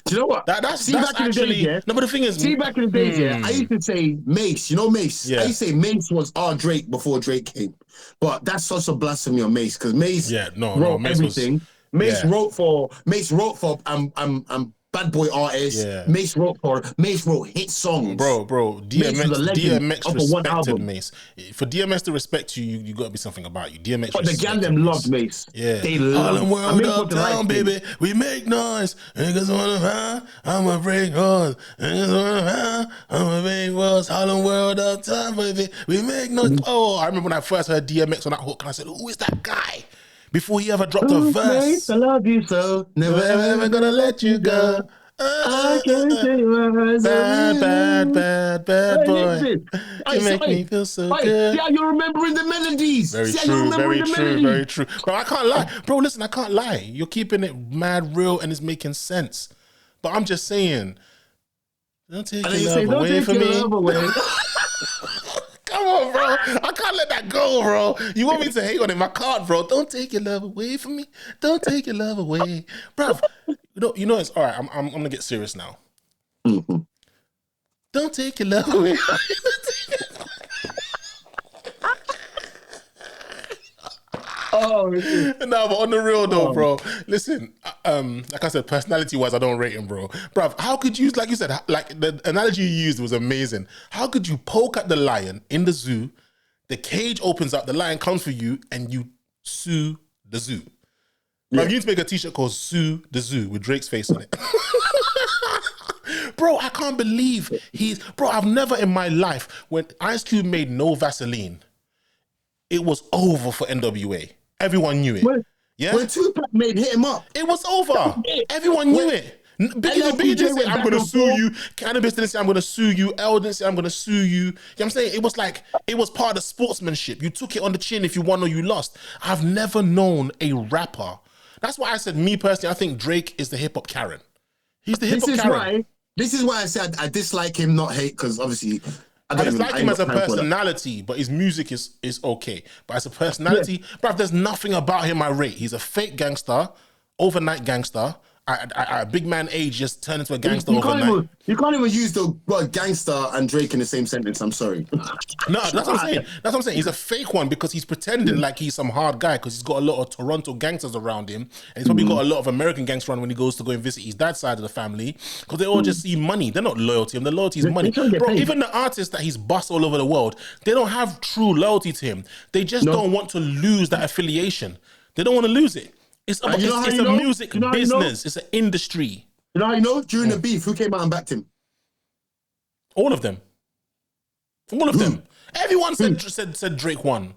Do you know what? That's actually yeah, no, but the thing is, back in the days, yeah, I used to say Mace. You know Mace? Yeah. I used to say Mace was our Drake before Drake came. But that's such a blasphemy on Mace, because Mace wrote Mace everything. Mace wrote for bad boy artists. Yeah. Mace wrote hit songs. Bro, DMX respected Mace. Mace. For DMX to respect you, you got to be something about you. DMX But the gal them loved Mace. Yeah. They loved Harlem World Uptown, baby. We make noise. Niggas wanna ride. I'ma break hearts. Niggas wanna ride. I'ma break walls. Harlem World Uptown, baby. We make noise. Oh, I remember when I first heard DMX on that hook, and I said, who is that guy? Before he ever dropped a verse. Mace, I love you so. Never ever gonna let you go. I can't say words. Bad boy. You make me feel so good. Yeah, you're remembering the melodies. Very true. But I can't lie. Bro, listen, I can't lie. You're keeping it mad real and it's making sense. But I'm just saying, don't take your love away from me. Come on, bro. I can't let that go, bro. You want me to hate on him? I can't, bro. Don't take your love away from me. Don't take your love away. Bro, you know it's all right. I'm going to get serious now. Mm-hmm. Don't take your love away. Oh, no, but on the real though, bro. Listen, like I said, personality-wise, I don't rate him, bro. Bruv, how could you, like you said, like the analogy you used was amazing. How could you poke at the lion in the zoo, the cage opens up, the lion comes for you, and you sue the zoo? Yeah. Bruv, you need to make a t-shirt called Sue the Zoo with Drake's face on it. Bro, I can't believe I've never in my life, when Ice Cube made No Vaseline, it was over for NWA. Everyone knew it. When Tupac made Hit 'Em Up, it was over. Everyone knew it. Biggie didn't say, I'm going to sue you. Cannabis didn't say, I'm going to sue you. L didn't say, I'm going to sue you. You know what I'm saying? It was like, it was part of the sportsmanship. You took it on the chin if you won or you lost. I've never known a rapper. That's why I said, me personally, I think Drake is the hip-hop Karen. He's the hip-hop Karen. This is why I said I dislike him, not hate, because obviously I dislike him as a personality, but his music is okay. But as a personality, bruv, there's nothing about him I rate. He's a fake gangster, overnight gangster. At a big man age, just turn into a gangster overnight. You can't even use the word gangster and Drake in the same sentence. I'm sorry. No, that's what I'm saying. That's what I'm saying. He's a fake one because he's pretending like he's some hard guy because he's got a lot of Toronto gangsters around him. And he's probably got a lot of American gangsters around when he goes to go and visit his dad's side of the family because they all just see money. They're not loyal to him. The loyalty is money. Bro, even the artists that he's bust all over the world, they don't have true loyalty to him. They just don't want to lose that affiliation. They don't want to lose it. It's a music business. It's an industry. You know how you know? During the beef, who came out and backed him? All of them. All of them. Everyone said Drake won.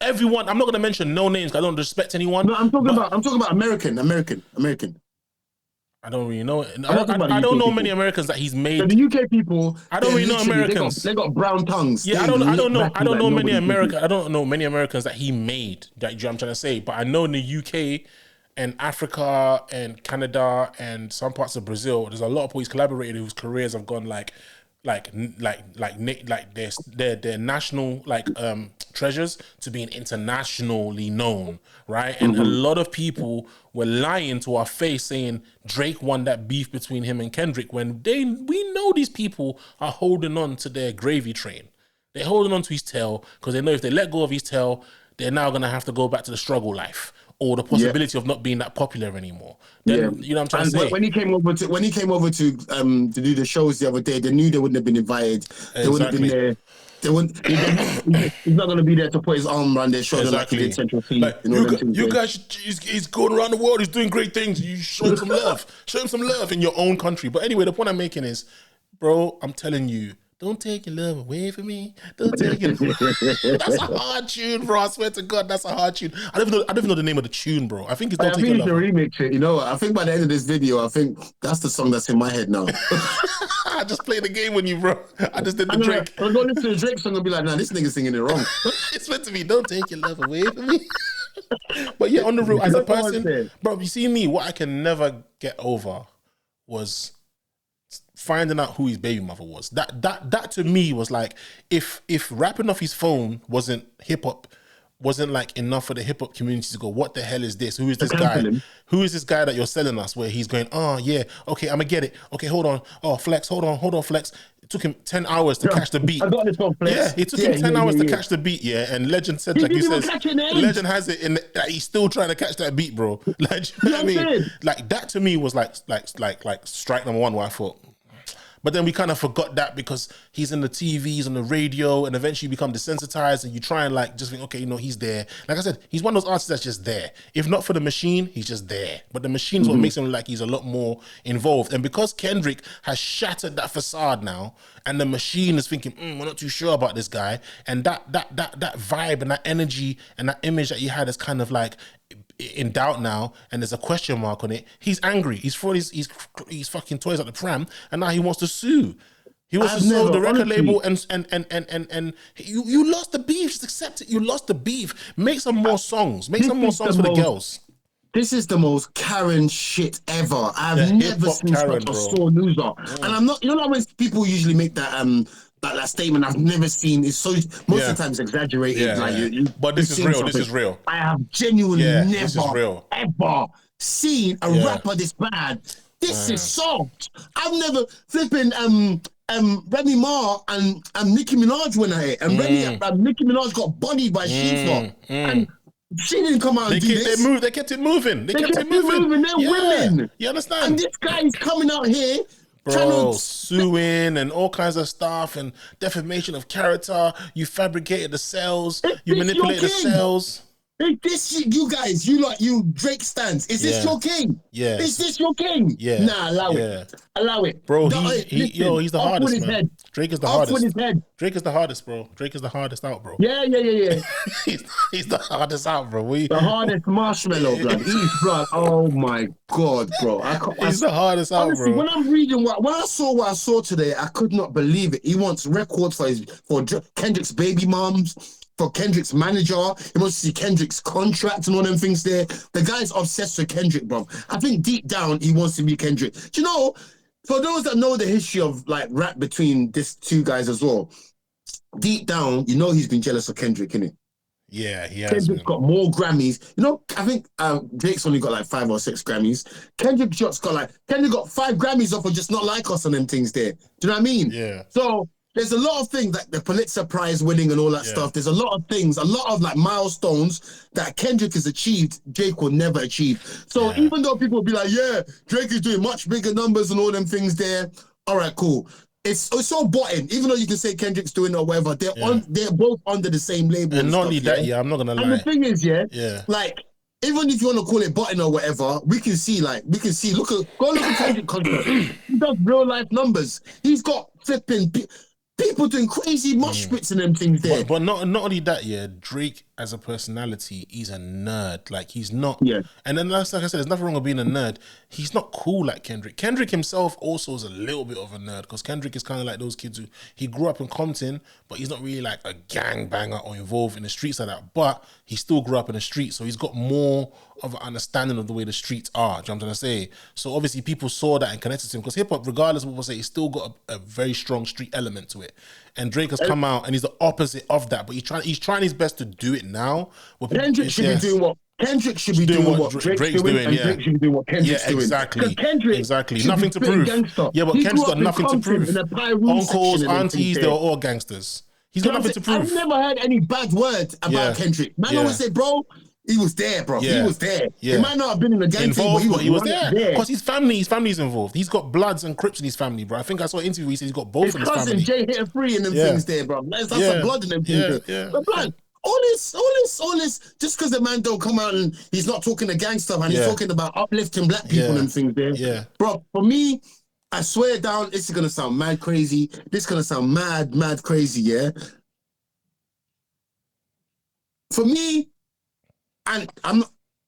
Everyone. I'm not going to mention no names. I don't respect anyone. No, I'm talking about American. I don't really know. I don't know many Americans that he's made. So the UK people, I don't really know Americans. They got brown tongues. Yeah, I don't know many Americans. I don't know many Americans that he made. That I'm trying to say, but I know in the UK, and Africa and Canada and some parts of Brazil, there's a lot of people he's collaborated whose careers have gone like their national treasures to being internationally known, right? And a lot of people were lying to our face saying Drake won that beef between him and Kendrick when we know these people are holding on to their gravy train. They're holding on to his tail because they know if they let go of his tail, they're now gonna have to go back to the struggle life or the possibility of not being that popular anymore. Then, you know what I'm trying to say? When he came over to do the shows the other day, they knew they wouldn't have been invited. They wouldn't have been there. They wouldn't. He's not going to be there to put his arm around their shoulder like he did Central C. Like, you guys, he's going around the world. He's doing great things. You show him some love. Show him some love in your own country. But anyway, the point I'm making is, bro, I'm telling you, don't take your love away from me. Don't take it. That's a hard tune, bro. I swear to God, that's a hard tune. I don't even know the name of the tune, bro. I think it's Don't Take Your Love. I think it's the remix. You know what? I think by the end of this video, I think that's the song that's in my head now. I just played the game with you, bro. I just did the Drake. I'm going to listen to the Drake song and be like, nah, this nigga's singing it wrong. It's meant to be, don't take your love away from me. But yeah, on the real, as a person, bro, you see me, what I can never get over was finding out who his baby mother was. That to me was like, if rapping off his phone wasn't hip hop, wasn't like enough for the hip hop community to go, what the hell is this? Who is this guy? Who is this guy that you're selling us? Where he's going, oh yeah, okay, I'm gonna get it. Okay, hold on. Oh, Flex, hold on, Flex. It took him 10 hours to catch the beat. I got this one, Flex. Yeah, it took him 10 hours to catch the beat. Yeah, and Legend said, like you said, Legend has it in. He's still trying to catch that beat, bro. Like, you know what I mean? Like that to me was like strike number one. Where I thought. But then we kind of forgot that because he's in the TVs, on the radio, and eventually you become desensitized and you try and like just think, okay, you know, he's there. Like I said, he's one of those artists that's just there. If not for the machine, he's just there. But the machine is what makes him look like he's a lot more involved. And because Kendrick has shattered that facade now, and the machine is thinking, we're not too sure about this guy, and that vibe and that energy and that image that he had is kind of like in doubt now, and there's a question mark on it. He's angry. He's thrown his fucking toys at the pram, and now he wants to sue. He wants to sue the record label, and you lost the beef. Just accept it. You lost the beef. Make some more songs. Make some more songs for the girls. This is the most Karen shit ever. I've never seen such a sore loser. And I'm not. You know, like when people usually make that statement, I've never seen. It's so most of the time it's exaggerated. But this is real. This is real. I have genuinely never ever seen a rapper this bad. This is soft. I've never flipping Remy Ma and Nicki Minaj went at it, and Nicki Minaj got bodied by Shifa, and she didn't come out and do this. They kept it moving. They kept it moving. They're women. You understand? And this guy is coming out here. Bro, suing and all kinds of stuff and defamation of character. You fabricated the cells. You manipulated the cells. This you guys, you Drake stands. Is this your king? Yeah. Is this your king? Yeah. Nah, allow it. Bro, he's the hardest, man. Head. Drake is the hardest. With his head. Drake is the hardest, bro. Drake is the hardest out, bro. Yeah. he's the hardest out, bro. The hardest marshmallow, blood. Blood. Oh my God, bro. He's the hardest out, honestly, bro. when I'm reading when I saw what I saw today, I could not believe it. He wants records for Kendrick's baby moms, for Kendrick's manager. He wants to see Kendrick's contract and all them things there. The guy's obsessed with Kendrick, bro. I think deep down he wants to be Kendrick. Do you know, for those that know the history of like rap between these two guys as well, deep down, you know he's been jealous of Kendrick, innit? Yeah, he has. Kendrick's got more Grammys. You know, I think Drake's only got like 5 or 6 Grammys. Kendrick got 5 Grammys off of Just Not Like Us and them things there. Do you know what I mean? Yeah. So there's a lot of things like the Pulitzer Prize winning and all that stuff. There's a lot of things, a lot of like milestones that Kendrick has achieved, Drake will never achieve. So even though people will be like, yeah, Drake is doing much bigger numbers and all them things there. All right, cool. It's so bottom. Even though you can say Kendrick's doing it or whatever, they're both under the same label. And not only that, I'm not gonna lie. And the thing is, like even if you want to call it button or whatever, we can see. Go look at Kendrick concert. He does real life numbers. He's got flipping people doing crazy mosh pits and them things there. But not only that, Drake as a personality, he's a nerd. Like he's not. Yeah. And then like I said, there's nothing wrong with being a nerd. He's not cool like Kendrick. Kendrick himself also is a little bit of a nerd because Kendrick is kind of like those kids who he grew up in Compton, but he's not really like a gang banger or involved in the streets like that. But he still grew up in the streets, so he's got more of an understanding of the way the streets are. Do you know what I'm trying to say? So obviously people saw that and connected to him because hip hop, regardless of what we say, it's still got a very strong street element to it. And Drake has come out and he's the opposite of that, but he's trying his best to do it now. Kendrick should be doing what Kendrick should be doing what Drake's doing, and Drake should be doing what Kendrick's doing. Exactly. Kendrick nothing to prove. Yeah, but Kendrick's got nothing to prove. Uncles, aunties, they're all gangsters. He's got nothing to prove. I've never heard any bad words about Kendrick. Man always say, bro, he was there, bro. He was there. He might not have been in the gang thing, but he was there. Because his family's involved. He's got Bloods and Crips in his family, bro. I think I saw an interview where he said he's got both in his family. His cousin Jay hit a free and them things there, bro. That's a blood and them things there. But blood, all this, just because the man don't come out and he's not talking the gang stuff and he's talking about uplifting black people and things there. Yeah. Bro, for me, I swear down, this is gonna sound mad crazy. This is gonna sound mad crazy, yeah. For me, and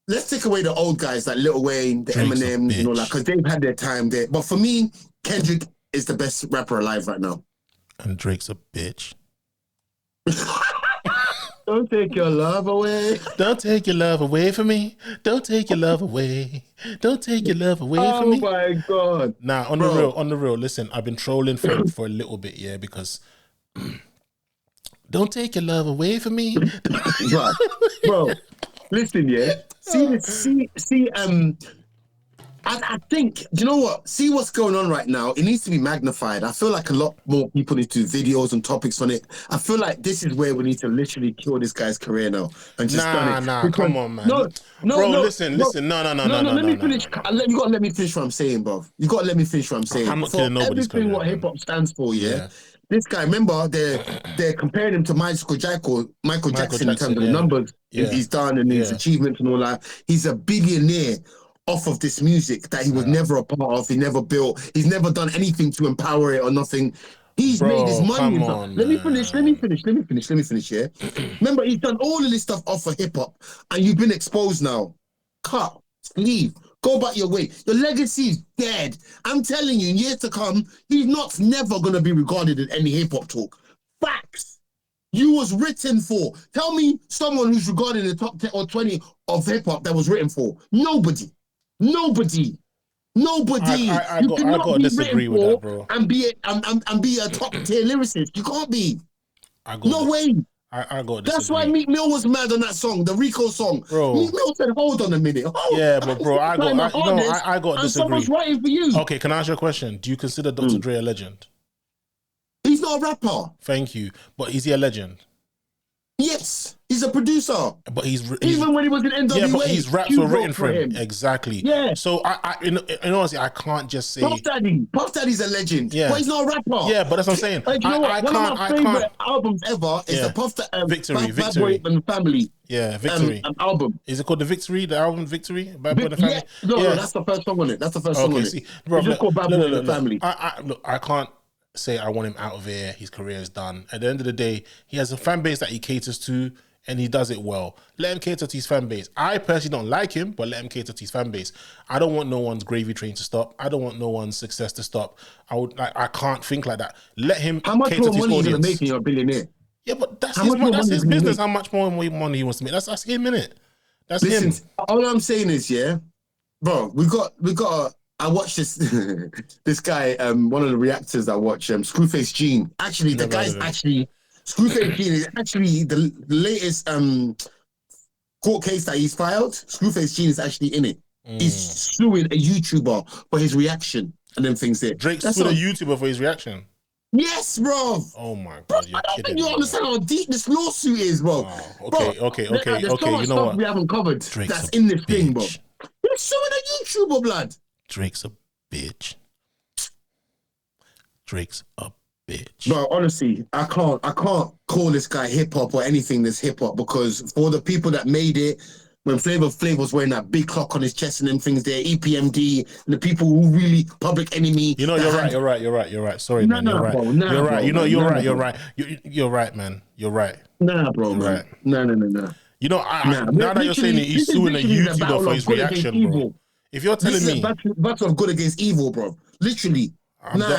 let's take away the old guys like Lil Wayne, the Eminem, you know, like, because they've had their time there. But for me, Kendrick is the best rapper alive right now. And Drake's a bitch. Don't take your love away. Don't take your love away from me. Don't take your love away. Don't take your love away from me. Oh my God. Nah, on the real, listen, I've been trolling for a little bit, yeah, because don't take your love away from me. Bro, listen, yeah. I think, do you know what? See what's going on right now. It needs to be magnified. I feel like a lot more people need to do videos and topics on it. I feel like this is where we need to literally kill this guy's career now and just come on, man. No, listen. No. Let me finish. You gotta let me finish what I'm saying, bro. You gotta let me finish what I'm saying. I'm not killing nobody's career. Everything what hip hop stands for, yeah. This guy, remember, they're comparing him to Michael Jackson in terms of the numbers he's done and his achievements and all that. He's a billionaire off of this music that he was never a part of. He never built. He's never done anything to empower it or nothing. He's made his money. Let me finish. Yeah. Remember, he's done all of this stuff off of hip hop, and you've been exposed now. Cut, leave, go back your way. Your legacy is dead. I'm telling you, in years to come, he's never gonna be regarded in any hip hop talk. Facts. You was written for. Tell me someone who's regarded in the top 10 or 20 of hip hop that was written for. Nobody. You cannot be disagree with that, bro. And be a top tier lyricist. You can't be. No way. I got. That's why Meek Mill was mad on that song, the Rico song. Bro. Meek Mill said, "Hold on a minute." But bro, I got and disagree. Someone's writing for you. Okay, can I ask you a question? Do you consider Dr. Dre a legend? He's not a rapper. Thank you, but is he a legend? Yes, he's a producer. But he's even when he was in NWA. Yeah, but his raps were written for him. Exactly. Yeah. So in honestly, I can't just say Puff Daddy's a legend. Yeah. But he's not a rapper. Yeah, but that's what I'm saying. Like, you know what? One of my favorite albums ever is the Puff Victory. Bad Boy and Family. Yeah, Victory. Album. Is it called The Victory? The album Victory? Bad Boy and Family? No, that's the first song on it. That's the first song on it. Bro, it's just called Bad Boy and Family. I can't say I want him out of here. His career is done. At the end of the day, he has a fan base that he caters to. And he does it well. Let him cater to his fan base. I personally don't like him, but let him cater to his fan base. I don't want no one's gravy train to stop. I don't want no one's success to stop. I can't think like that. Let him cater to his audience. How much more money is he gonna make when you're a billionaire? Yeah, but that's his business. How much more money he wants to make? That's him, innit? That's him. All I'm saying is, bro, we got. I watched this this guy, one of the reactors I watch, Screwface Gene. Actually, the guy's Screwface Gene is actually the latest court case that he's filed. Screwface Gene is actually in it. He's suing a YouTuber for his reaction and them things there. Drake's suing a YouTuber for his reaction? Yes, bro. Oh my God, I don't think you understand how deep this lawsuit is, bro. Okay. There's so much stuff we haven't covered that's in this thing, bro. He's suing a YouTuber, blood. Drake's a bitch. Drake's a bitch. Bro, honestly, I can't call this guy hip hop or anything that's hip hop because for the people that made it, when Flavor Flav was wearing that big clock on his chest and them things there, EPMD, and the people who really Public Enemy. You know, you're right. Sorry, Nah, man. You're right. bro. Nah, You're right. bro, You know, man. you're Nah, right. You're bro. right. You're right, man. You're right. Nah, bro, You're man. right. Nah. You know, now that you're saying it, he's this is suing a literally the YouTuber battle for of his good against reaction, bro. evil. If you're This telling is a me, battle of good against evil, bro. Literally.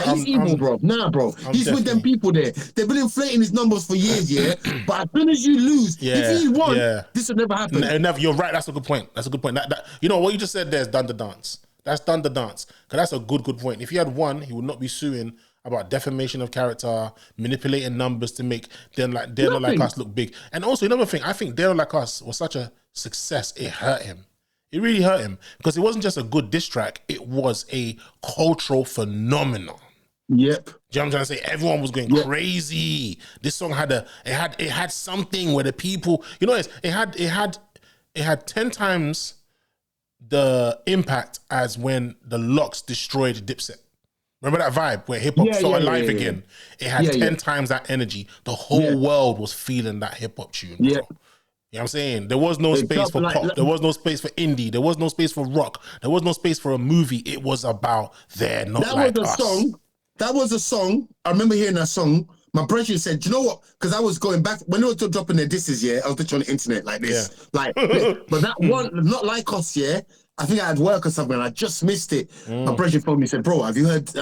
He's evil, bro. Nah, bro. He's with them people there. They've been inflating his numbers for years, yeah? But as soon as you lose, if he won, this would never happen. Never. You're right. That's a good point. That, you know, what you just said there is done the dance. That's done the dance. Because that's a good point. If he had won, he would not be suing about defamation of character, manipulating numbers to make They're Not Like Us look big. And also, another thing, I think They're Not Like Us was such a success, it hurt him. It really hurt him because it wasn't just a good diss track, it was a cultural phenomenon. Yep. Do you know what I'm trying to say? Everyone was going crazy. This song had something where the people, you know, it had 10 times the impact as when the Lox destroyed Dipset. Remember that vibe where hip hop felt alive again? It had 10 times that energy. The whole world was feeling that hip hop tune, bro. Yeah. You know what I'm saying? There was no space for pop. There was no space for indie. There was no space for rock. There was no space for a movie. It was about They're Not Like Us. That was a song. I remember hearing that song. My brother said, "Do you know what?" Because I was going back when they were dropping their disses. I was literally on the internet like this, but that one, Not Like Us. I think I had work or something. And I just missed it. My brother phoned me and said, "Bro, have you heard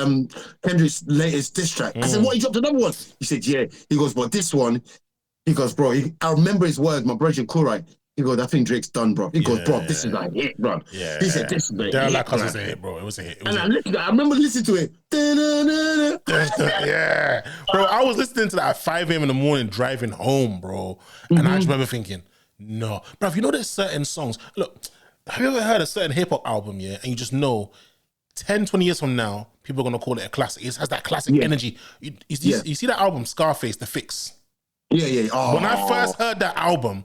Kendrick's latest diss track?" I said, "What? He dropped another one?" He said, "Yeah." He goes, "But this one." He goes, "Bro, I remember his words, my brother, cool, right?" He goes, "I think Drake's done, bro." He goes, "Bro, this is a hit, bro." Yeah. He said, "This is a hit." Like Us was a hit, bro. It was a hit. I remember listening to it. Yeah. Bro, I was listening to that at 5 a.m. in the morning driving home, bro. And I just remember thinking, no. Bro, you know there's certain songs. Look, have you ever heard a certain hip-hop album, and you just know 10, 20 years from now, people are going to call it a classic. It has that classic energy. You see that album, Scarface, The Fix? Yeah. Oh. When I first heard that album,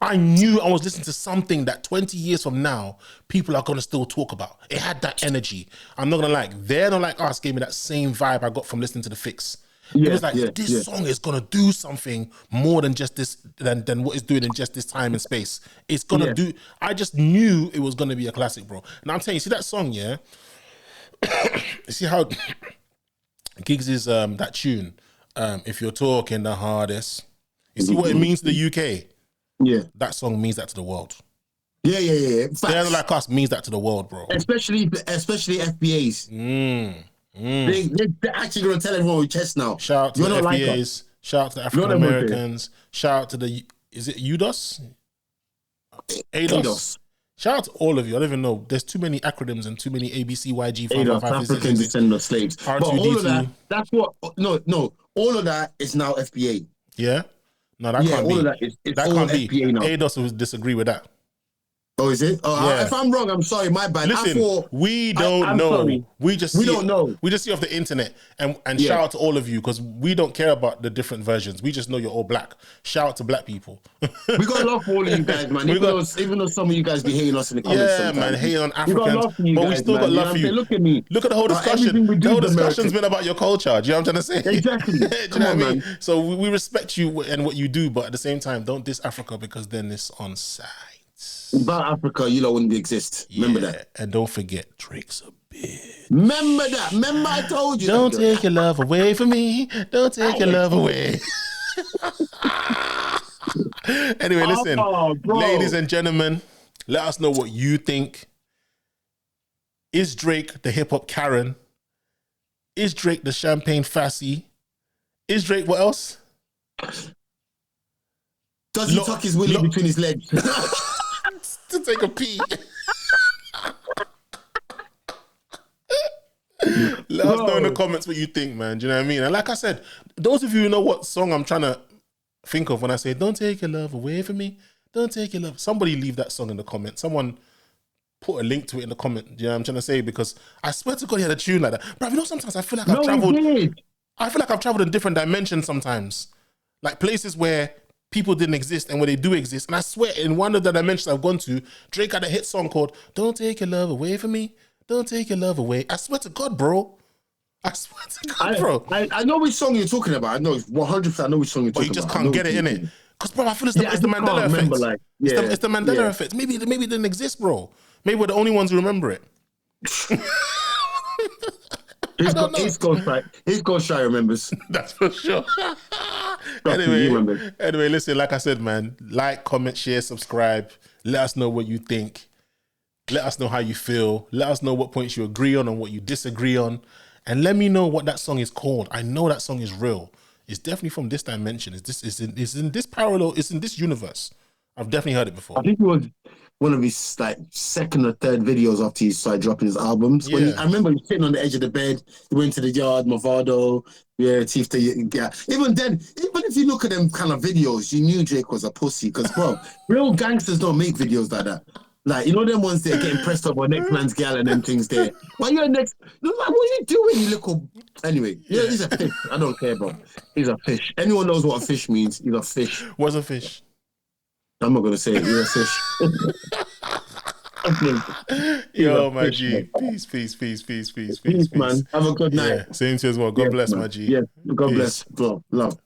I knew I was listening to something that 20 years from now, people are going to still talk about. It had that energy. I'm not going to lie. They're Not Like Us gave me that same vibe I got from listening to The Fix. It was like, this song is going to do something more than just this, than what it's doing in just this time and space. It's going to do, I just knew it was going to be a classic, bro. And I'm telling you, see that song, you see how Giggs is, that tune, If You're Talking the Hardest. You see what it means to the UK? Yeah. That song means that to the world. Yeah. They're Not Like Us means that to the world, bro. Especially FBAs. They're actually going to tell everyone with chest now. Shout out to the FBAs. Shout out to the African Americans. Shout out to the, is it UDOS? ADOS. Shout out to all of you. I don't even know. There's too many acronyms and too many ABCYG. African descendant of slaves. R2D2. But all of that, that's what, no. All of that is now FBA. Yeah? No, that can't be. All of that is that all can't FBA be. now. ADOS would disagree with that. Oh, is it? If I'm wrong, I'm sorry. My bad. Listen, we don't know. Sorry. We don't know. We just see off the internet. And shout out to all of you because we don't care about the different versions. We just know you're all black. Shout out to black people. We got love for all of you guys, man. Even though some of you guys be hating us in the comments sometimes. Man, hating on Africans. We got love for you but guys, we still got love for you. Look at me. Look at the whole discussion. The whole discussion's been about your culture. Do you know what I'm trying to say? Exactly. Do you know what I mean? So we respect you and what you do, but at the same time, don't diss Africa because then it's on side. Without Africa, you wouldn't exist. Remember that. And don't forget, Drake's a bitch. Remember that. Remember I told you. Don't take your love away from me. Don't take your love away. Anyway, listen, ladies and gentlemen, let us know what you think. Is Drake the hip hop Karen? Is Drake the champagne Fassie? Is Drake what else? Does he tuck his willy between his legs? To take a pee. Let us know in the comments what you think, man. Do you know what I mean? And like I said, those of you who know what song I'm trying to think of when I say, don't take your love away from me. Don't take your love. Somebody leave that song in the comments. Someone put a link to it in the comment. Do you know what I'm trying to say? Because I swear to God, he had a tune like that. Bro, you know, sometimes I feel like I've traveled. I feel like I've traveled in different dimensions sometimes. Like places where people didn't exist and where they do exist. And I swear, in one of the dimensions I've gone to, Drake had a hit song called Don't Take Your Love Away From Me. Don't take your love away. I swear to God, bro. I swear to God, bro. I know which song you're talking about. I know 100%. I know which song you're talking about. But you just can't get it, innit? Because, bro, I feel Yeah, I it's the just can't Mandela remember. effect. Like, yeah, It's the Mandela effect. Maybe it didn't exist, bro. Maybe we're the only ones who remember it. I don't know. His Ghost Shy remembers. That's for sure. Trust me, he anyway, remembers. listen, like I said, man, like, comment, share, subscribe. Let us know what you think. Let us know how you feel. Let us know what points you agree on and what you disagree on. And let me know what that song is called. I know that song is real. It's definitely from this dimension. It's in this parallel. It's in this universe. I've definitely heard it before. I think it was one of his like second or third videos after he started dropping his albums. Yeah. I remember he was sitting on the edge of the bed, he went to the yard, Movado, yeah, Chief to yeah. Even then, even if you look at them kind of videos, you knew Drake was a pussy. Because bro, real gangsters don't make videos like that. Like, you know them ones there getting pressed up on next man's gal and them things there. Why you're next? Like, what are you doing, you little? Anyway, yeah, he's a fish. I don't care, bro. He's a fish. Anyone knows what a fish means? He's a fish. What's a fish? I'm not gonna say it. You're a fish. Yo, my G. Peace, Man. Have a good night. Yeah, same to you as well. God Yes, bless, man. my G. Yes. God Peace. bless, bro. Love.